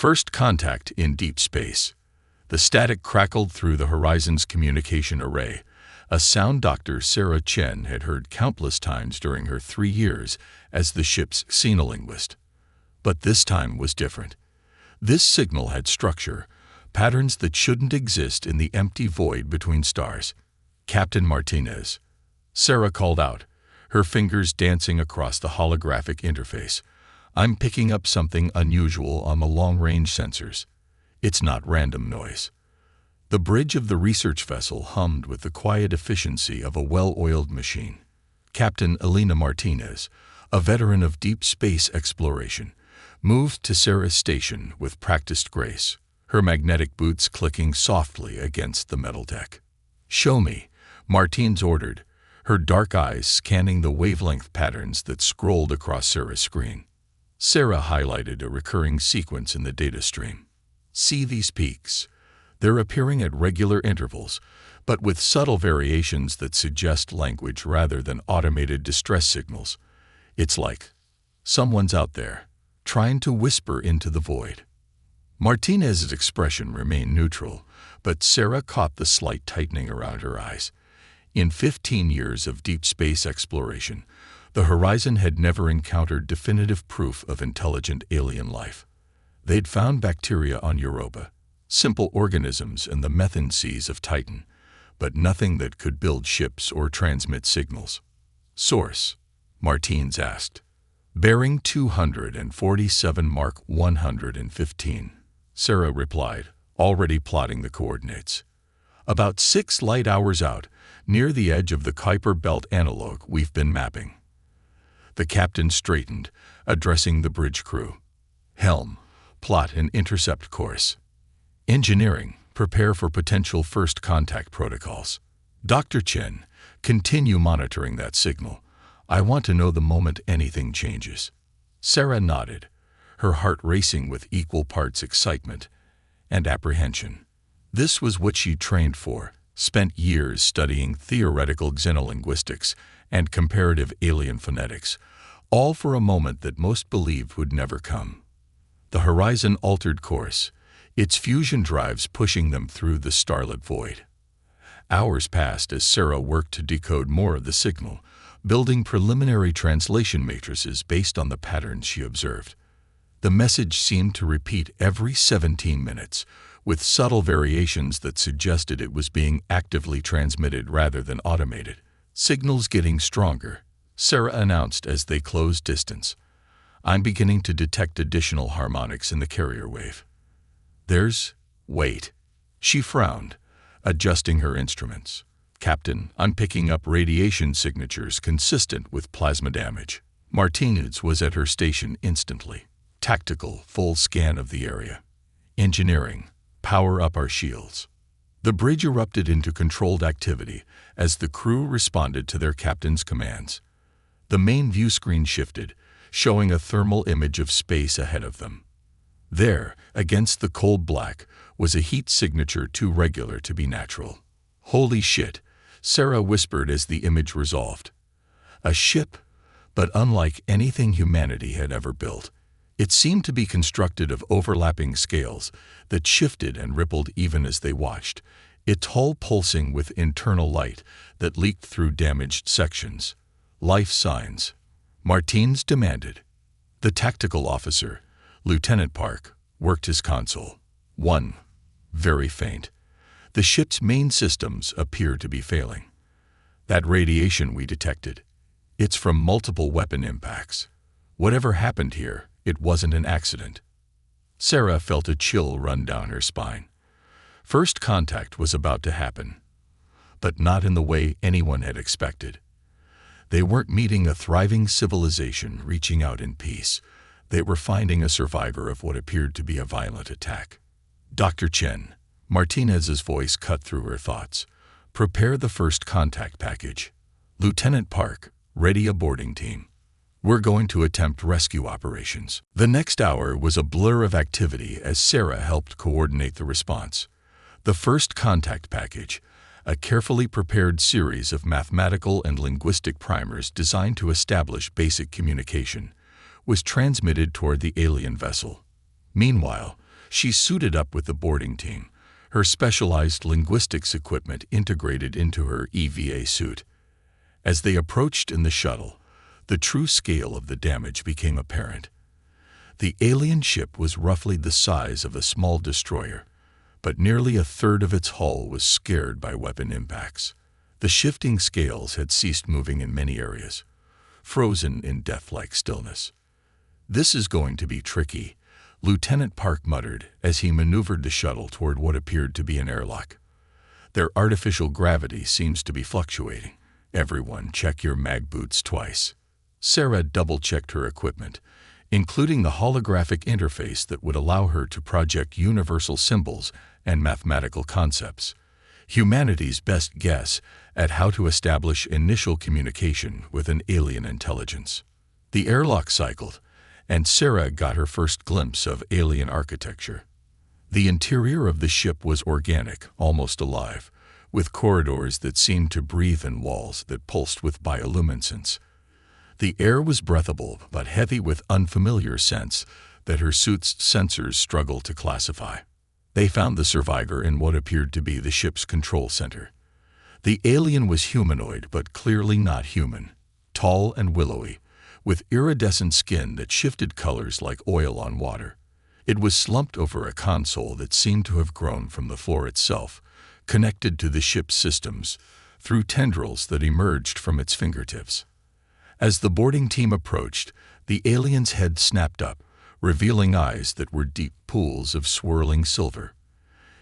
First contact in deep space. The static crackled through the horizon's communication array, a sound Dr. Sarah Chen had heard countless times during her 3 years as the ship's xenolinguist. But this time was different. This signal had structure, patterns that shouldn't exist in the empty void between stars. "Captain Martinez," Sarah called out, her fingers dancing across the holographic interface. "I'm picking up something unusual on the long-range sensors. It's not random noise." The bridge of the research vessel hummed with the quiet efficiency of a well-oiled machine. Captain Elena Martinez, a veteran of deep space exploration, moved to Sarah's station with practiced grace, her magnetic boots clicking softly against the metal deck. "Show me," Martinez ordered, her dark eyes scanning the wavelength patterns that scrolled across Sarah's screen. Sarah highlighted a recurring sequence in the data stream. "See these peaks? They're appearing at regular intervals, but with subtle variations that suggest language rather than automated distress signals. It's like someone's out there, trying to whisper into the void." Martinez's expression remained neutral, but Sarah caught the slight tightening around her eyes. In 15 years of deep space exploration, the horizon had never encountered definitive proof of intelligent alien life. They'd found bacteria on Europa, simple organisms in the methane seas of Titan, but nothing that could build ships or transmit signals. "Source?" Martinez asked. "Bearing 247 Mark 115. Sarah replied, already plotting the coordinates. "About 6 light hours out, near the edge of the Kuiper Belt analog we've been mapping." The captain straightened, addressing the bridge crew. "Helm, plot and intercept course. Engineering, prepare for potential first contact protocols. Dr. Chen, continue monitoring that signal. I want to know the moment anything changes." Sarah nodded, her heart racing with equal parts excitement and apprehension. This was what she trained for, spent years studying theoretical xenolinguistics and comparative alien phonetics, all for a moment that most believed would never come. The horizon altered course, its fusion drives pushing them through the starlit void. Hours passed as Sarah worked to decode more of the signal, building preliminary translation matrices based on the patterns she observed. The message seemed to repeat every 17 minutes, with subtle variations that suggested it was being actively transmitted rather than automated. "Signals getting stronger," Sarah announced as they closed distance. "I'm beginning to detect additional harmonics in the carrier wave." Wait. She frowned, adjusting her instruments. "Captain, I'm picking up radiation signatures consistent with plasma damage." Martinez was at her station instantly. "Tactical, full scan of the area. Engineering, power up our shields." The bridge erupted into controlled activity as the crew responded to their captain's commands. The main view screen shifted, showing a thermal image of space ahead of them. There, against the cold black, was a heat signature too regular to be natural. "Holy shit," Sarah whispered as the image resolved. A ship, but unlike anything humanity had ever built. It seemed to be constructed of overlapping scales that shifted and rippled even as they watched, its hull pulsing with internal light that leaked through damaged sections. "Life signs," Martinez demanded. The tactical officer, Lieutenant Park, worked his console. "1. Very faint. The ship's main systems appear to be failing. That radiation we detected, it's from multiple weapon impacts. Whatever happened here, it wasn't an accident." Sarah felt a chill run down her spine. First contact was about to happen, but not in the way anyone had expected. They weren't meeting a thriving civilization reaching out in peace. They were finding a survivor of what appeared to be a violent attack. "Dr. Chen," Martinez's voice cut through her thoughts. "Prepare the first contact package. Lieutenant Park, ready a boarding team. We're going to attempt rescue operations." The next hour was a blur of activity as Sarah helped coordinate the response. The first contact package, a carefully prepared series of mathematical and linguistic primers designed to establish basic communication, was transmitted toward the alien vessel. Meanwhile, She suited up with the boarding team, her specialized linguistics equipment integrated into her EVA suit. As they approached in the shuttle, the true scale of the damage became apparent. The alien ship was roughly the size of a small destroyer, but nearly a third of its hull was scarred by weapon impacts. The shifting scales had ceased moving in many areas, frozen in death-like stillness. "This is going to be tricky," Lieutenant Park muttered as he maneuvered the shuttle toward what appeared to be an airlock. "Their artificial gravity seems to be fluctuating. Everyone, check your mag boots twice." Sarah double-checked her equipment, including the holographic interface that would allow her to project universal symbols and mathematical concepts. Humanity's best guess at how to establish initial communication with an alien intelligence. The airlock cycled, and Sarah got her first glimpse of alien architecture. The interior of the ship was organic, almost alive, with corridors that seemed to breathe and walls that pulsed with bioluminescence. The air was breathable but heavy with unfamiliar scents that her suit's sensors struggled to classify. They found the survivor in what appeared to be the ship's control center. The alien was humanoid but clearly not human, tall and willowy, with iridescent skin that shifted colors like oil on water. It was slumped over a console that seemed to have grown from the floor itself, connected to the ship's systems through tendrils that emerged from its fingertips. As the boarding team approached, the alien's head snapped up, revealing eyes that were deep pools of swirling silver.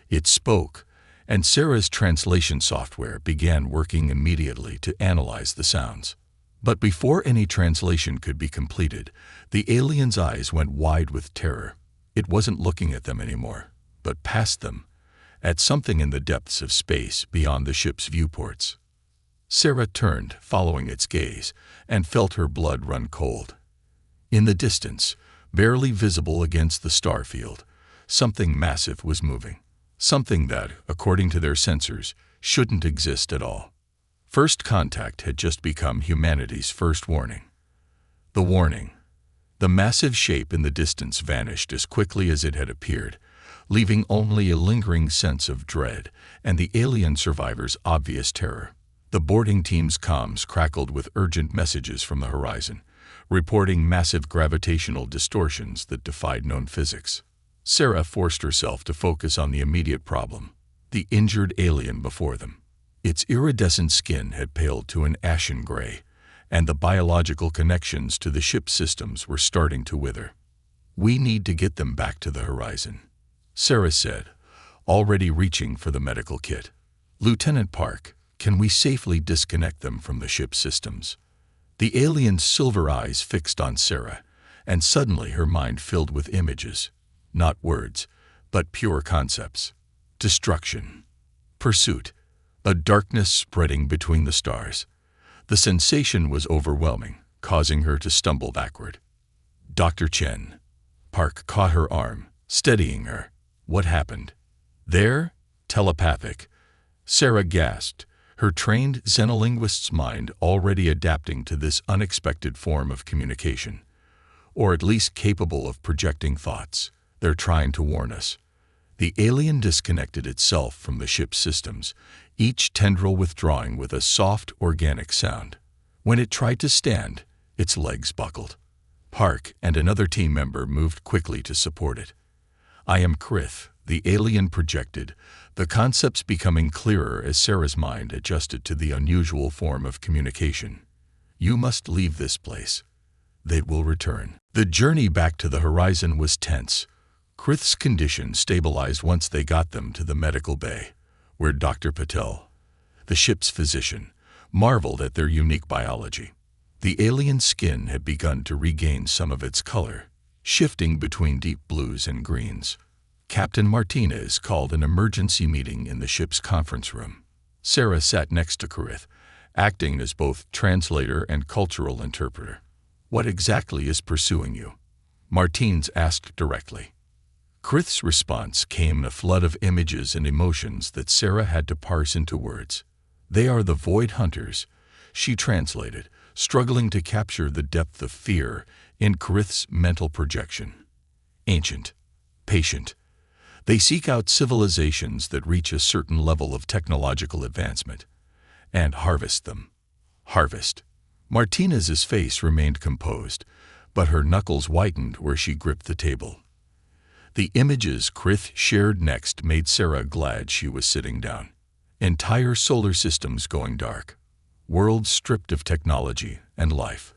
It spoke, and Sarah's translation software began working immediately to analyze the sounds. But before any translation could be completed, the alien's eyes went wide with terror. It wasn't looking at them anymore, but past them, at something in the depths of space beyond the ship's viewports. Sarah turned, following its gaze, and felt her blood run cold. In the distance, barely visible against the star field, something massive was moving. Something that, according to their sensors, shouldn't exist at all. First contact had just become humanity's first warning. The warning. The massive shape in the distance vanished as quickly as it had appeared, leaving only a lingering sense of dread and the alien survivors' obvious terror. The boarding team's comms crackled with urgent messages from the horizon, reporting massive gravitational distortions that defied known physics. Sarah forced herself to focus on the immediate problem, the injured alien before them. Its iridescent skin had paled to an ashen gray, and the biological connections to the ship's systems were starting to wither. "We need to get them back to the horizon," Sarah said, already reaching for the medical kit. "Lieutenant Park, can we safely disconnect them from the ship's systems?" The alien's silver eyes fixed on Sarah, and suddenly her mind filled with images, not words, but pure concepts. Destruction. Pursuit. A darkness spreading between the stars. The sensation was overwhelming, causing her to stumble backward. "Dr. Chen." Park caught her arm, steadying her. "What happened?" "There? Telepathic." Sarah gasped, her trained xenolinguist's mind already adapting to this unexpected form of communication, or at least capable of projecting thoughts. "They're trying to warn us." The alien disconnected itself from the ship's systems, each tendril withdrawing with a soft, organic sound. When it tried to stand, its legs buckled. Park and another team member moved quickly to support it. "I am Krith," the alien projected, the concepts becoming clearer as Sarah's mind adjusted to the unusual form of communication. "You must leave this place. They will return." The journey back to the horizon was tense. Krith's condition stabilized once they got them to the medical bay, where Dr. Patel, the ship's physician, marveled at their unique biology. The alien skin had begun to regain some of its color, shifting between deep blues and greens. Captain Martinez called an emergency meeting in the ship's conference room. Sarah sat next to Krith, acting as both translator and cultural interpreter. "What exactly is pursuing you?" Martinez asked directly. Krith's response came in a flood of images and emotions that Sarah had to parse into words. "They are the Void Hunters," she translated, struggling to capture the depth of fear in Krith's mental projection. "Ancient, patient, They seek out civilizations that reach a certain level of technological advancement and harvest them. Harvest. Martinez's face remained composed, but her knuckles whitened where she gripped the table. The images Krith shared next made Sarah glad she was sitting down. Entire solar systems going dark. Worlds stripped of technology and life.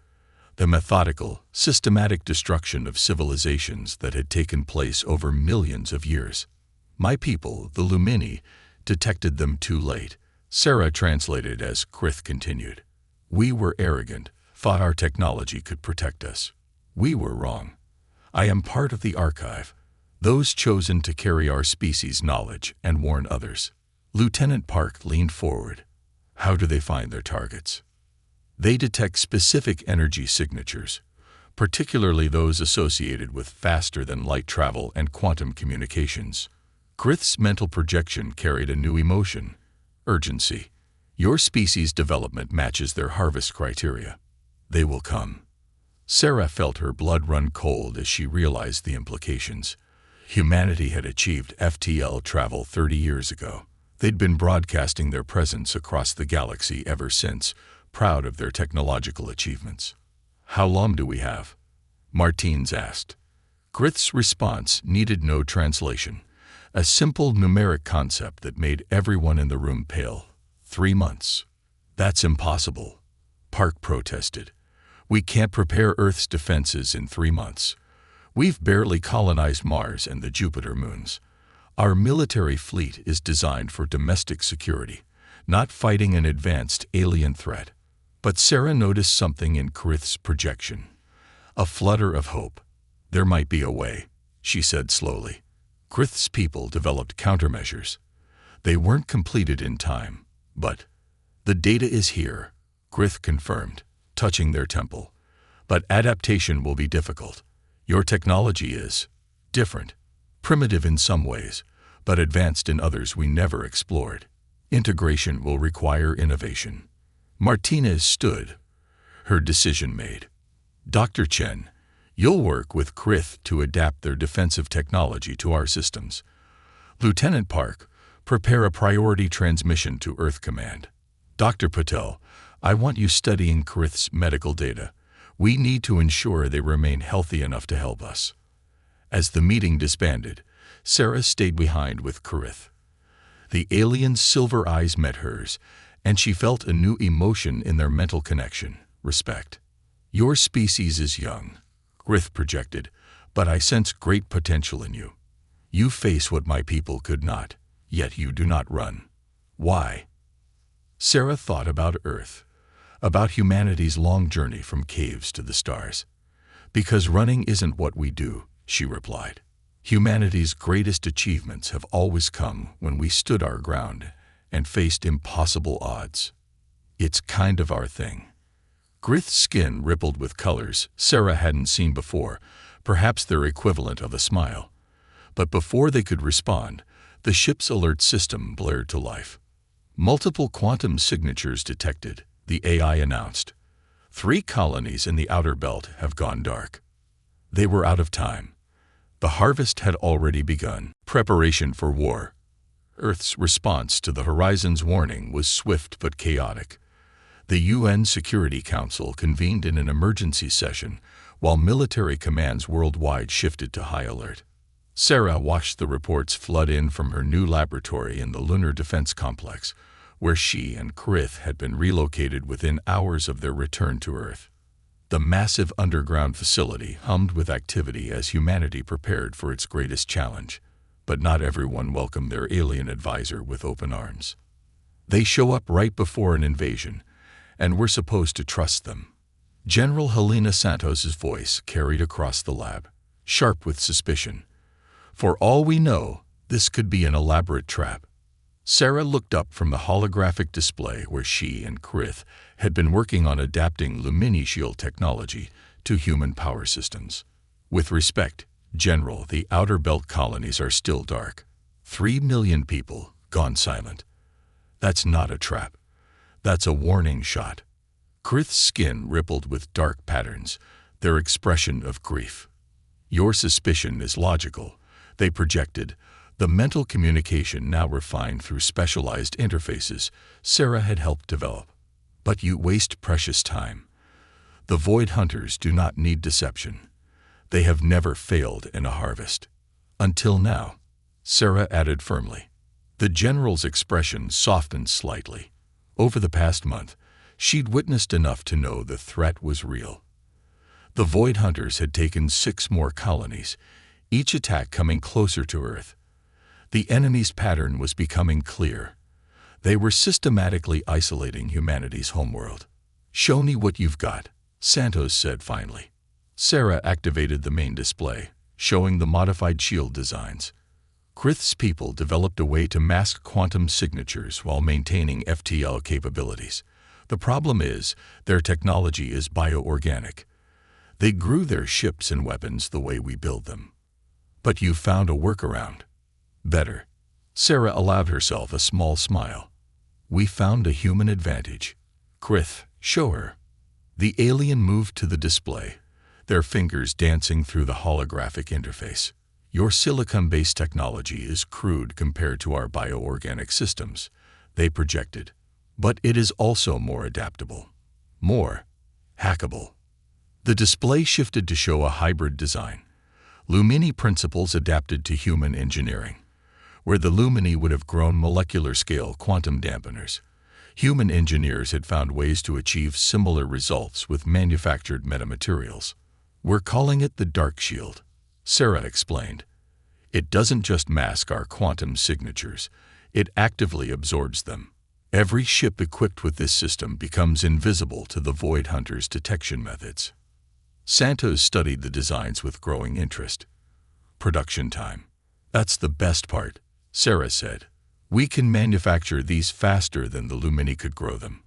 The methodical, systematic destruction of civilizations that had taken place over millions of years. My people, the Lumini, detected them too late. Sarah translated as Krith continued. We were arrogant, thought our technology could protect us. We were wrong. I am part of the archive, those chosen to carry our species' knowledge and warn others. Lieutenant Park leaned forward. How do they find their targets? They detect specific energy signatures, particularly those associated with faster-than-light travel and quantum communications. Krith's mental projection carried a new emotion: urgency. Your species' development matches their harvest criteria. They will come. Sarah felt her blood run cold as she realized the implications. Humanity had achieved FTL travel 30 years ago. They'd been broadcasting their presence across the galaxy ever since, proud of their technological achievements. How long do we have? Martins asked. Krith's response needed no translation, a simple numeric concept that made everyone in the room pale. 3 months. That's impossible, Park protested. We can't prepare Earth's defenses in 3 months. We've barely colonized Mars and the Jupiter moons. Our military fleet is designed for domestic security, not fighting an advanced alien threat. But Sarah noticed something in Krith's projection. A flutter of hope. There might be a way, she said slowly. Krith's people developed countermeasures. They weren't completed in time, but the data is here, Krith confirmed, touching their temple. But adaptation will be difficult. Your technology is different. Primitive in some ways, but advanced in others we never explored. Integration will require innovation. Martinez stood, her decision made. Dr. Chen, you'll work with Krith to adapt their defensive technology to our systems. Lieutenant Park, prepare a priority transmission to Earth Command. Dr. Patel, I want you studying Krith's medical data. We need to ensure they remain healthy enough to help us. As the meeting disbanded, Sarah stayed behind with Krith. The alien's silver eyes met hers, and she felt a new emotion in their mental connection: respect. Your species is young, Krith projected, but I sense great potential in you. You face what my people could not, yet you do not run. Why? Sarah thought about Earth, about humanity's long journey from caves to the stars. Because running isn't what we do, she replied. Humanity's greatest achievements have always come when we stood our ground and faced impossible odds. It's kind of our thing. Krith's skin rippled with colors Sarah hadn't seen before, perhaps their equivalent of a smile. But before they could respond, the ship's alert system blared to life. Multiple quantum signatures detected, the AI announced. 3 colonies in the outer belt have gone dark. They were out of time. The harvest had already begun. Preparation for war. Earth's response to the Horizon's warning was swift but chaotic. The UN Security Council convened in an emergency session, while military commands worldwide shifted to high alert. Sarah watched the reports flood in from her new laboratory in the Lunar Defense Complex, where she and Krith had been relocated within hours of their return to Earth. The massive underground facility hummed with activity as humanity prepared for its greatest challenge, but not everyone welcomed their alien advisor with open arms. They show up right before an invasion, and we're supposed to trust them. General Helena Santos's voice carried across the lab, sharp with suspicion. For all we know, this could be an elaborate trap. Sarah looked up from the holographic display where she and Krith had been working on adapting Lumini shield technology to human power systems. With respect, General, the outer belt colonies are still dark. 3 million people gone silent. That's not a trap. That's a warning shot. Krith's skin rippled with dark patterns, their expression of grief. Your suspicion is logical, they projected, The mental communication now refined through specialized interfaces Sarah had helped develop. But you waste precious time. The Void Hunters do not need deception. They have never failed in a harvest. Until now, Sarah added firmly. The general's expression softened slightly. Over the past month, she'd witnessed enough to know the threat was real. The Void Hunters had taken 6 more colonies, each attack coming closer to Earth. The enemy's pattern was becoming clear. They were systematically isolating humanity's homeworld. "Show me what you've got," Santos said finally. Sarah activated the main display, showing the modified shield designs. Krith's people developed a way to mask quantum signatures while maintaining FTL capabilities. The problem is, their technology is bioorganic. They grew their ships and weapons the way we build them. But you found a workaround. Better. Sarah allowed herself a small smile. We found a human advantage. Krith, show her. The alien moved to the display, their fingers dancing through the holographic interface. Your silicon-based technology is crude compared to our bioorganic systems, they projected. But it is also more adaptable. More hackable. The display shifted to show a hybrid design. Lumini principles adapted to human engineering. Where the Lumini would have grown molecular-scale quantum dampeners, human engineers had found ways to achieve similar results with manufactured metamaterials. We're calling it the Dark Shield, Sarah explained. It doesn't just mask our quantum signatures, it actively absorbs them. Every ship equipped with this system becomes invisible to the Void Hunters' detection methods. Santos studied the designs with growing interest. Production time. That's the best part, Sarah said. We can manufacture these faster than the Lumini could grow them.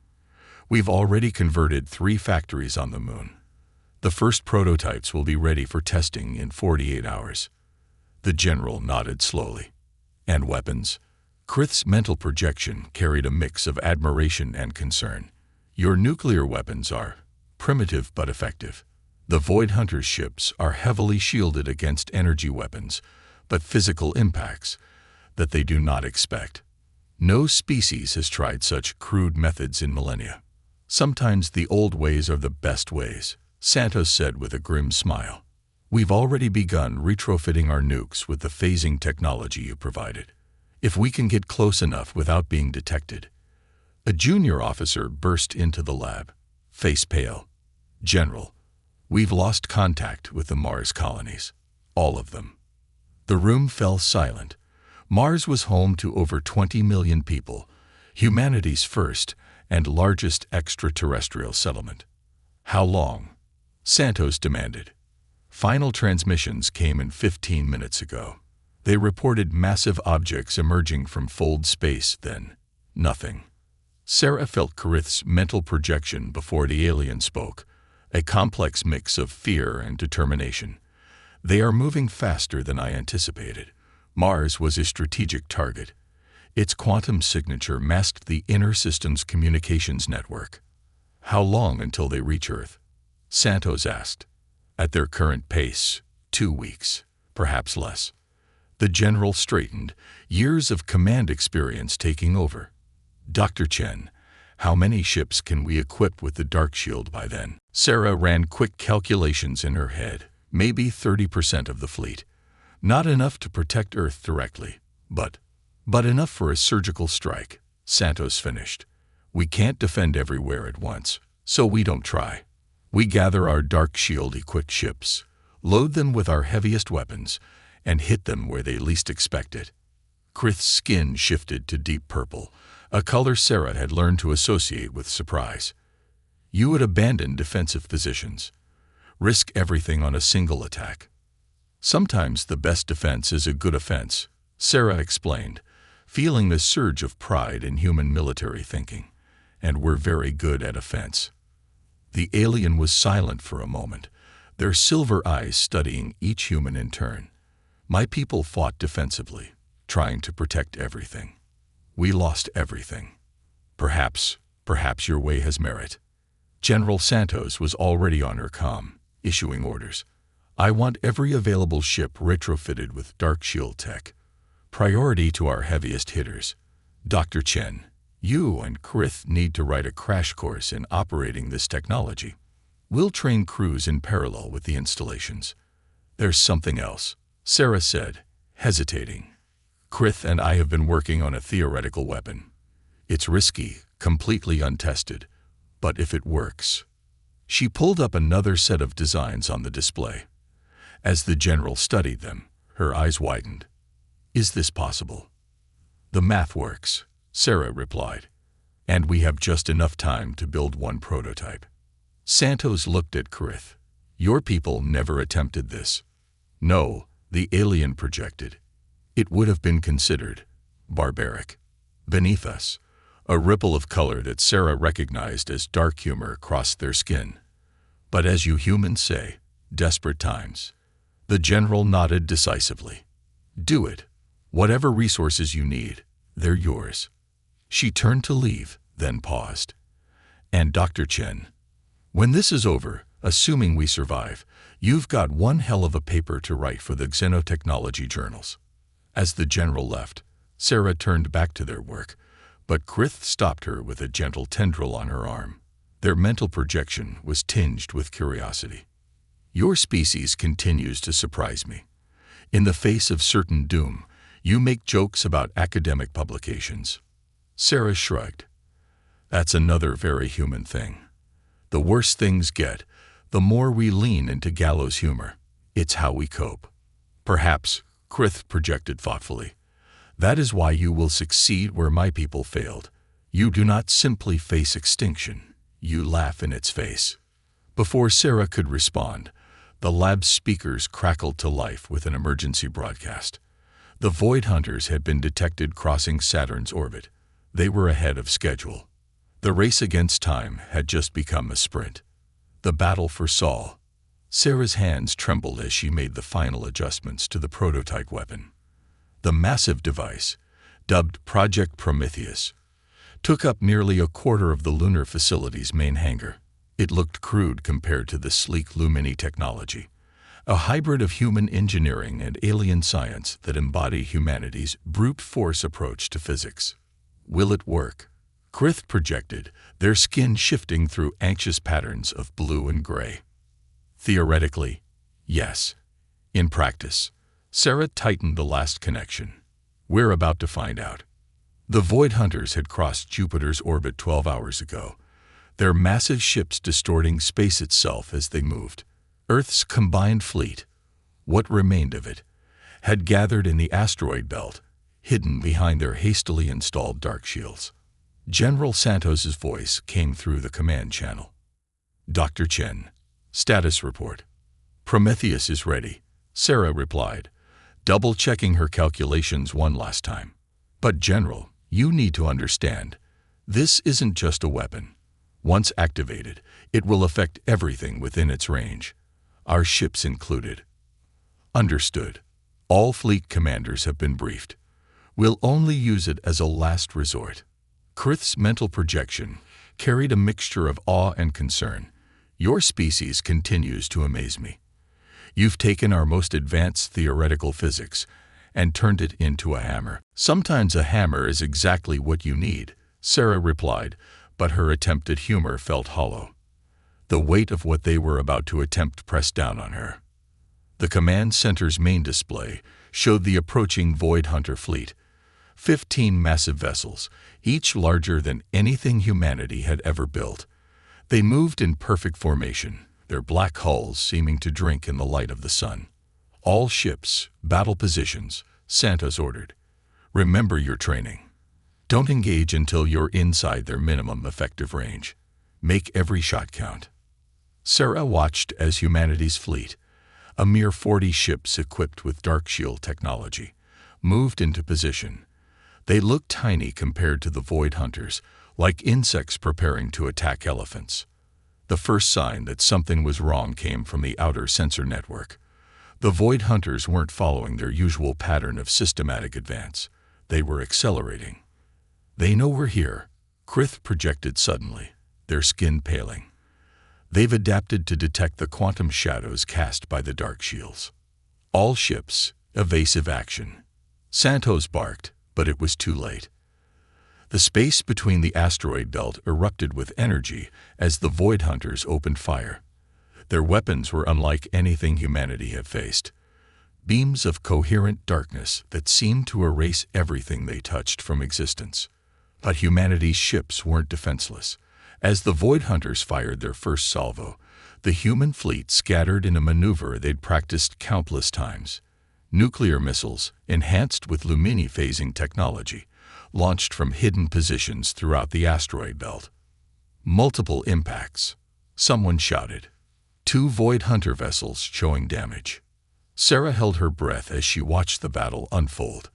We've already converted 3 factories on the moon. The first prototypes will be ready for testing in 48 hours. The general nodded slowly. And weapons? Krith's mental projection carried a mix of admiration and concern. Your nuclear weapons are primitive but effective. The Void Hunter ships are heavily shielded against energy weapons, but physical impacts that they do not expect. No species has tried such crude methods in millennia. Sometimes the old ways are the best ways, Santos said with a grim smile. We've already begun retrofitting our nukes with the phasing technology you provided. If we can get close enough without being detected. A junior officer burst into the lab, face pale. General, we've lost contact with the Mars colonies. All of them. The room fell silent. Mars was home to over 20 million people, humanity's first and largest extraterrestrial settlement. How long? Santos demanded. Final transmissions came in 15 minutes ago. They reported massive objects emerging from fold space, then nothing. Sarah felt Krith's mental projection before the alien spoke, a complex mix of fear and determination. They are moving faster than I anticipated. Mars was a strategic target. Its quantum signature masked the inner system's communications network. How long until they reach Earth? Santos asked. At their current pace, 2 weeks, perhaps less. The general straightened, years of command experience taking over. Dr. Chen, how many ships can we equip with the Dark Shield by then? Sarah ran quick calculations in her head. Maybe 30% of the fleet. Not enough to protect Earth directly, but enough for a surgical strike, Santos finished. We can't defend everywhere at once, so we don't try. We gather our Dark Shield-equipped ships, load them with our heaviest weapons, and hit them where they least expect it. Krith's skin shifted to deep purple, a color Sarah had learned to associate with surprise. You would abandon defensive positions, risk everything on a single attack. Sometimes the best defense is a good offense, Sarah explained, feeling the surge of pride in human military thinking. And we're very good at offense. The alien was silent for a moment, their silver eyes studying each human in turn. My people fought defensively, trying to protect everything. We lost everything. Perhaps your way has merit. General Santos was already on her comm, issuing orders. I want every available ship retrofitted with Dark Shield tech. Priority to our heaviest hitters. Dr. Chen, you and Krith need to write a crash course in operating this technology. We'll train crews in parallel with the installations. There's something else, Sarah said, hesitating. Krith and I have been working on a theoretical weapon. It's risky, completely untested, but if it works. She pulled up another set of designs on the display. As the general studied them, her eyes widened. Is this possible? The math works, Sarah replied, and we have just enough time to build one prototype. Santos looked at Krith. Your people never attempted this. No, the alien projected. It would have been considered barbaric. Beneath us, a ripple of color that Sarah recognized as dark humor crossed their skin. But as you humans say, desperate times. The general nodded decisively. Do it. Whatever resources you need, they're yours. She turned to leave, then paused. And Dr. Chen, when this is over, assuming we survive, you've got one hell of a paper to write for the xenotechnology journals. As the general left, Sarah turned back to their work, but Krith stopped her with a gentle tendril on her arm. Their mental projection was tinged with curiosity. Your species continues to surprise me. In the face of certain doom, you make jokes about academic publications. Sarah shrugged. That's another very human thing. The worse things get, the more we lean into gallows humor. It's how we cope. Perhaps, Krith projected thoughtfully, that is why you will succeed where my people failed. You do not simply face extinction, you laugh in its face. Before Sarah could respond, the lab's speakers crackled to life with an emergency broadcast. The Void Hunters had been detected crossing Saturn's orbit. They were ahead of schedule. The race against time had just become a sprint. The battle for Saul. Sarah's hands trembled as she made the final adjustments to the prototype weapon. The massive device, dubbed Project Prometheus, took up nearly a quarter of the lunar facility's main hangar. It looked crude compared to the sleek Lumini technology, a hybrid of human engineering and alien science that embody humanity's brute force approach to physics. Will it work? Krith projected, their skin shifting through anxious patterns of blue and gray. Theoretically, yes. In practice, Sarah tightened the last connection. We're about to find out. The Void Hunters had crossed Jupiter's orbit 12 hours ago, their massive ships distorting space itself as they moved. Earth's combined fleet, what remained of it, had gathered in the asteroid belt, hidden behind their hastily installed dark shields. General Santos's voice came through the command channel. Dr. Chen, status report. Prometheus is ready, Sarah replied, double-checking her calculations one last time. But General, you need to understand, this isn't just a weapon. Once activated, it will affect everything within its range, our ships included. Understood. All fleet commanders have been briefed. We'll only use it as a last resort. Krith's mental projection carried a mixture of awe and concern. Your species continues to amaze me. You've taken our most advanced theoretical physics and turned it into a hammer. Sometimes a hammer is exactly what you need, Sarah replied, but her attempt at humor felt hollow. The weight of what they were about to attempt pressed down on her. The command center's main display showed the approaching Void Hunter fleet. 15 massive vessels, each larger than anything humanity had ever built. They moved in perfect formation, their black hulls seeming to drink in the light of the sun. All ships, battle positions, Santos ordered. Remember your training. Don't engage until you're inside their minimum effective range. Make every shot count. Sarah watched as humanity's fleet, a mere 40 ships equipped with dark shield technology, moved into position. They looked tiny compared to the Void Hunters, like insects preparing to attack elephants. The first sign that something was wrong came from the outer sensor network. The Void Hunters weren't following their usual pattern of systematic advance. They were accelerating. They know we're here, Krith projected suddenly, their skin paling. They've adapted to detect the quantum shadows cast by the dark shields. All ships, evasive action. Santos barked, but it was too late. The space between the asteroid belt erupted with energy as the Void Hunters opened fire. Their weapons were unlike anything humanity had faced. Beams of coherent darkness that seemed to erase everything they touched from existence. But humanity's ships weren't defenseless. As the Void Hunters fired their first salvo, the human fleet scattered in a maneuver they'd practiced countless times. Nuclear missiles, enhanced with lumini-phasing technology, launched from hidden positions throughout the asteroid belt. Multiple impacts. Someone shouted. 2 Void Hunter vessels showing damage. Sarah held her breath as she watched the battle unfold.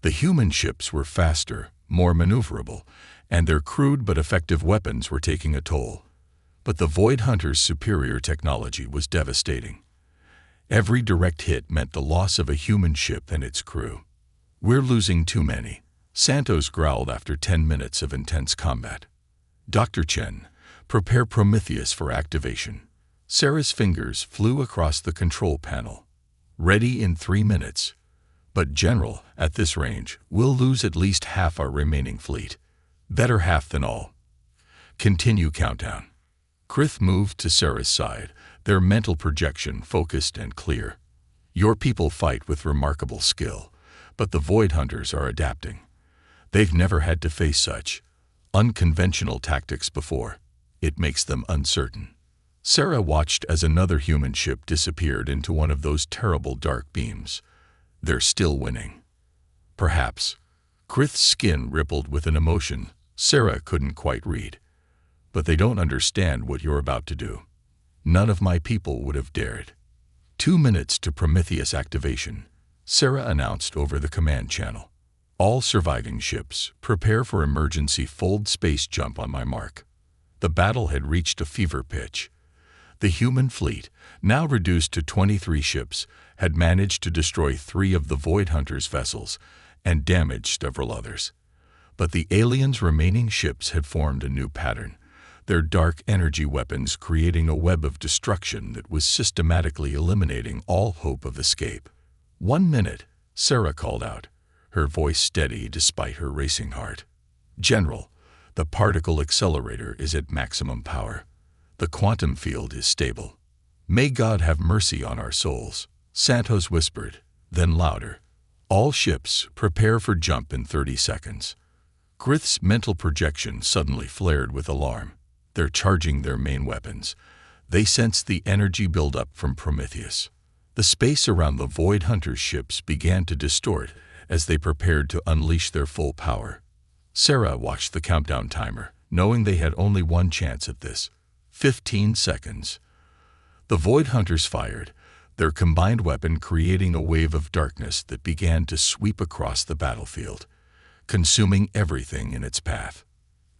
The human ships were faster, more maneuverable, and their crude but effective weapons were taking a toll. But the Void Hunters' superior technology was devastating. Every direct hit meant the loss of a human ship and its crew. "We're losing too many," Santos growled after 10 minutes of intense combat. "Dr. Chen, prepare Prometheus for activation." Sarah's fingers flew across the control panel. "Ready in 3 minutes. But General, at this range, we'll lose at least half our remaining fleet. Better half than all. Continue countdown." Krith moved to Sarah's side, their mental projection focused and clear. "Your people fight with remarkable skill, but the Void Hunters are adapting. They've never had to face such unconventional tactics before. It makes them uncertain." Sarah watched as another human ship disappeared into one of those terrible dark beams. "They're still winning." Perhaps. Krith's skin rippled with an emotion Sarah couldn't quite read. "But they don't understand what you're about to do. None of my people would have dared." 2 minutes to Prometheus activation, Sarah announced over the command channel. "All surviving ships, prepare for emergency fold space jump on my mark." The battle had reached a fever pitch. The human fleet, now reduced to 23 ships, had managed to destroy 3 of the Void Hunters' vessels and damage several others. But the aliens' remaining ships had formed a new pattern, their dark energy weapons creating a web of destruction that was systematically eliminating all hope of escape. 1 minute, Sarah called out, her voice steady despite her racing heart. "General, the particle accelerator is at maximum power. The quantum field is stable. May God have mercy on our souls," Santos whispered, then louder. "All ships, prepare for jump in 30 seconds. Krith's mental projection suddenly flared with alarm. They're charging their main weapons. They sensed the energy buildup from Prometheus. The space around the Void Hunters' ships began to distort as they prepared to unleash their full power. Sarah watched the countdown timer, knowing they had only one chance at this. 15 seconds. The Void Hunters fired, their combined weapon creating a wave of darkness that began to sweep across the battlefield, consuming everything in its path.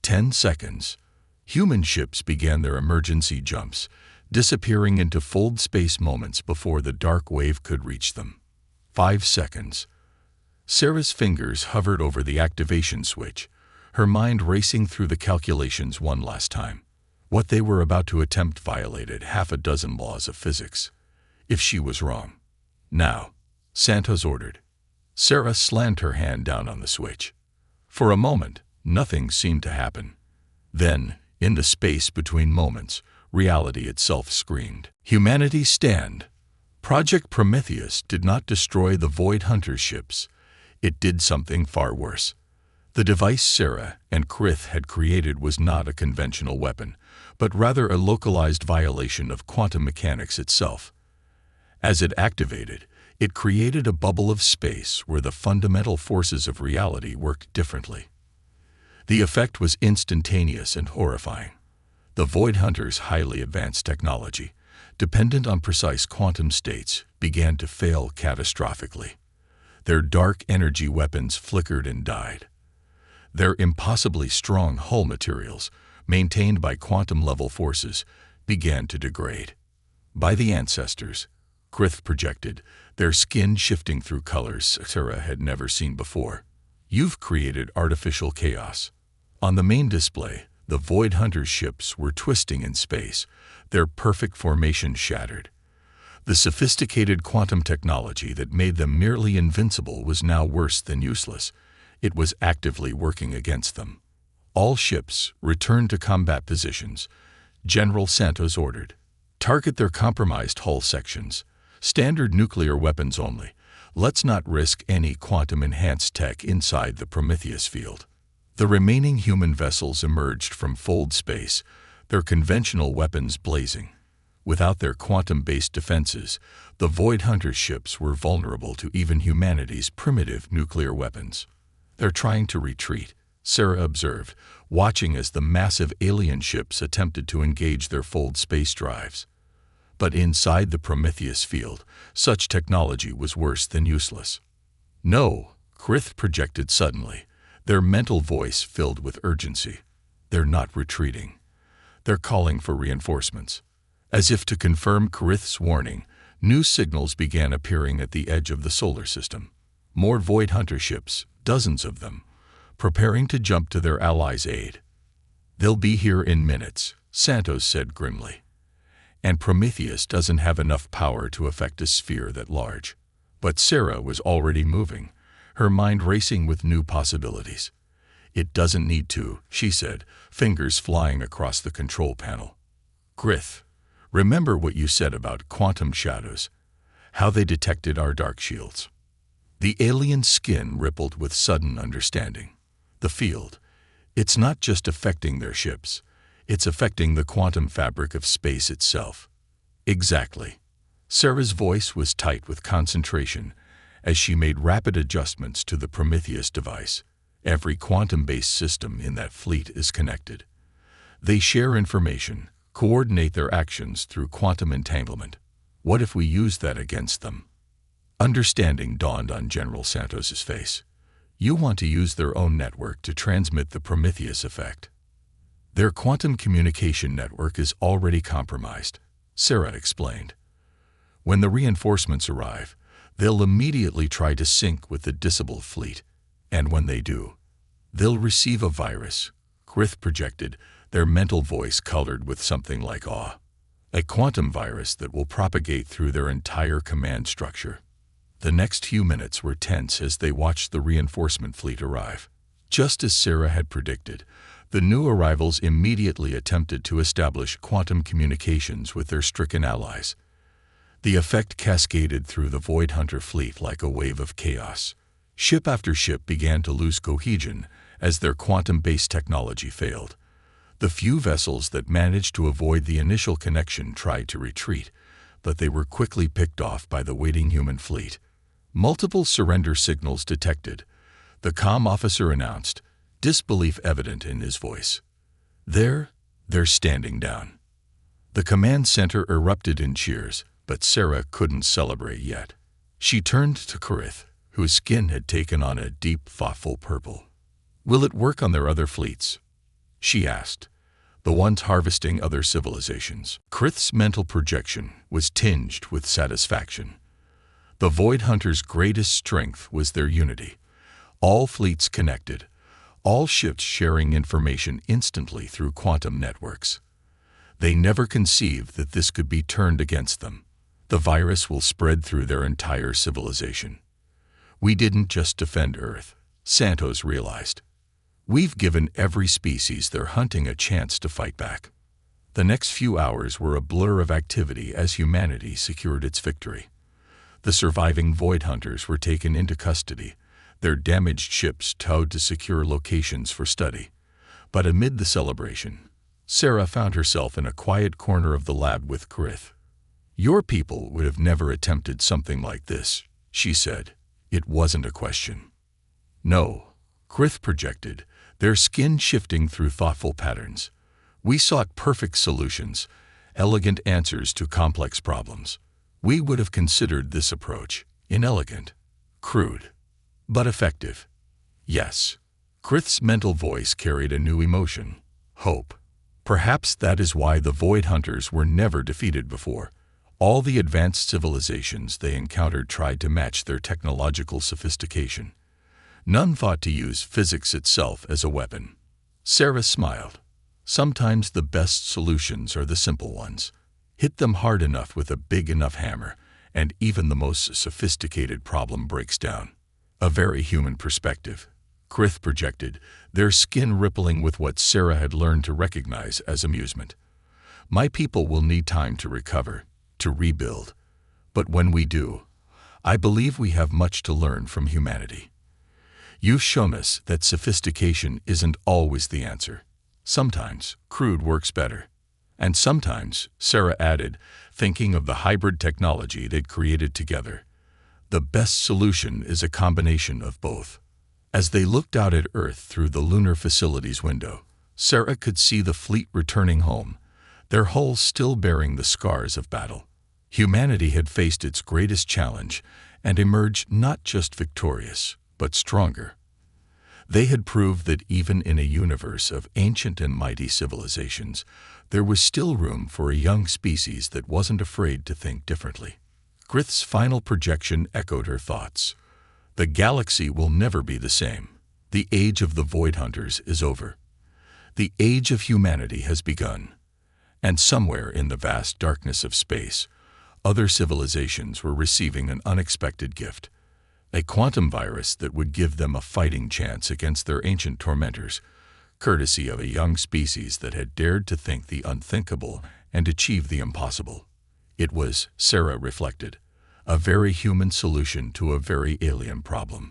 10 seconds. Human ships began their emergency jumps, disappearing into fold space moments before the dark wave could reach them. 5 seconds. Sarah's fingers hovered over the activation switch, her mind racing through the calculations one last time. What they were about to attempt violated half a dozen laws of physics. If she was wrong. "Now," Santos ordered. Sarah slammed her hand down on the switch. For a moment, nothing seemed to happen. Then, in the space between moments, reality itself screamed. "Humanity stand!" Project Prometheus did not destroy the Void Hunter ships. It did something far worse. The device Sarah and Krith had created was not a conventional weapon, but rather a localized violation of quantum mechanics itself. As it activated, it created a bubble of space where the fundamental forces of reality worked differently. The effect was instantaneous and horrifying. The Void Hunters' highly advanced technology, dependent on precise quantum states, began to fail catastrophically. Their dark energy weapons flickered and died. Their impossibly strong hull materials, maintained by quantum-level forces, began to degrade. By the ancestors, Krith projected, their skin shifting through colors Sarah had never seen before. "You've created artificial chaos." On the main display, the Void Hunter ships were twisting in space, their perfect formation shattered. The sophisticated quantum technology that made them nearly invincible was now worse than useless. It was actively working against them. All ships returned to combat positions. General Santos ordered. Target their compromised hull sections. Standard nuclear weapons only. Let's not risk any quantum-enhanced tech inside the Prometheus field. The remaining human vessels emerged from fold space, their conventional weapons blazing. Without their quantum-based defenses, the Void Hunter ships were vulnerable to even humanity's primitive nuclear weapons. They're trying to retreat, Sarah observed, watching as the massive alien ships attempted to engage their fold space drives. But inside the Prometheus field, such technology was worse than useless. No, Krith projected suddenly, their mental voice filled with urgency. They're not retreating. They're calling for reinforcements. As if to confirm Krith's warning, new signals began appearing at the edge of the solar system. More Void Hunter ships, dozens of them, preparing to jump to their allies' aid. They'll be here in minutes, Santos said grimly. And Prometheus doesn't have enough power to affect a sphere that large. But Sarah was already moving, her mind racing with new possibilities. It doesn't need to, she said, fingers flying across the control panel. Krith, remember what you said about quantum shadows, how they detected our dark shields. The alien skin rippled with sudden understanding. The field, it's not just affecting their ships, it's affecting the quantum fabric of space itself. Exactly. Sarah's voice was tight with concentration as she made rapid adjustments to the Prometheus device. Every quantum-based system in that fleet is connected. They share information, coordinate their actions through quantum entanglement. What if we use that against them? Understanding dawned on General Santos's face. You want to use their own network to transmit the Prometheus effect. Their quantum communication network is already compromised, Sarah explained. When the reinforcements arrive, they'll immediately try to sync with the disabled fleet, and when they do, they'll receive a virus, Krith projected, their mental voice colored with something like awe. A quantum virus that will propagate through their entire command structure. The next few minutes were tense as they watched the reinforcement fleet arrive. Just as Sarah had predicted, the new arrivals immediately attempted to establish quantum communications with their stricken allies. The effect cascaded through the Void Hunter fleet like a wave of chaos. Ship after ship began to lose cohesion as their quantum-based technology failed. The few vessels that managed to avoid the initial connection tried to retreat, but they were quickly picked off by the waiting human fleet. Multiple surrender signals detected, the comm officer announced, disbelief evident in his voice. They're standing down. The command center erupted in cheers, but Sarah couldn't celebrate yet. She turned to Krith, whose skin had taken on a deep, thoughtful purple. Will it work on their other fleets? She asked. The ones harvesting other civilizations. Krith's mental projection was tinged with satisfaction. The Void Hunters' greatest strength was their unity. All fleets connected, all ships sharing information instantly through quantum networks. They never conceived that this could be turned against them. The virus will spread through their entire civilization. We didn't just defend Earth, Santos realized. We've given every species they're hunting a chance to fight back. The next few hours were a blur of activity as humanity secured its victory. The surviving Void Hunters were taken into custody, their damaged ships towed to secure locations for study. But amid the celebration, Sarah found herself in a quiet corner of the lab with Krith. Your people would have never attempted something like this, she said. It wasn't a question. No, Krith projected, their skin shifting through thoughtful patterns. We sought perfect solutions, elegant answers to complex problems. We would have considered this approach inelegant, crude, but effective. Yes. Krith's mental voice carried a new emotion, hope. Perhaps that is why the Void Hunters were never defeated before. All the advanced civilizations they encountered tried to match their technological sophistication. None thought to use physics itself as a weapon. Sarah smiled. Sometimes the best solutions are the simple ones. Hit them hard enough with a big enough hammer, and even the most sophisticated problem breaks down. A very human perspective, Krith projected, their skin rippling with what Sarah had learned to recognize as amusement. My people will need time to recover, to rebuild. But when we do, I believe we have much to learn from humanity. You've shown us that sophistication isn't always the answer. Sometimes, crude works better. And sometimes, Sarah added, thinking of the hybrid technology they'd created together, the best solution is a combination of both. As they looked out at Earth through the lunar facility's window, Sarah could see the fleet returning home, their hulls still bearing the scars of battle. Humanity had faced its greatest challenge and emerged not just victorious, but stronger. They had proved that even in a universe of ancient and mighty civilizations, there was still room for a young species that wasn't afraid to think differently. Krith's final projection echoed her thoughts. The galaxy will never be the same. The age of the Void Hunters is over. The age of humanity has begun. And somewhere in the vast darkness of space, other civilizations were receiving an unexpected gift. A quantum virus that would give them a fighting chance against their ancient tormentors, courtesy of a young species that had dared to think the unthinkable and achieve the impossible. It was, Sarah reflected, a very human solution to a very alien problem.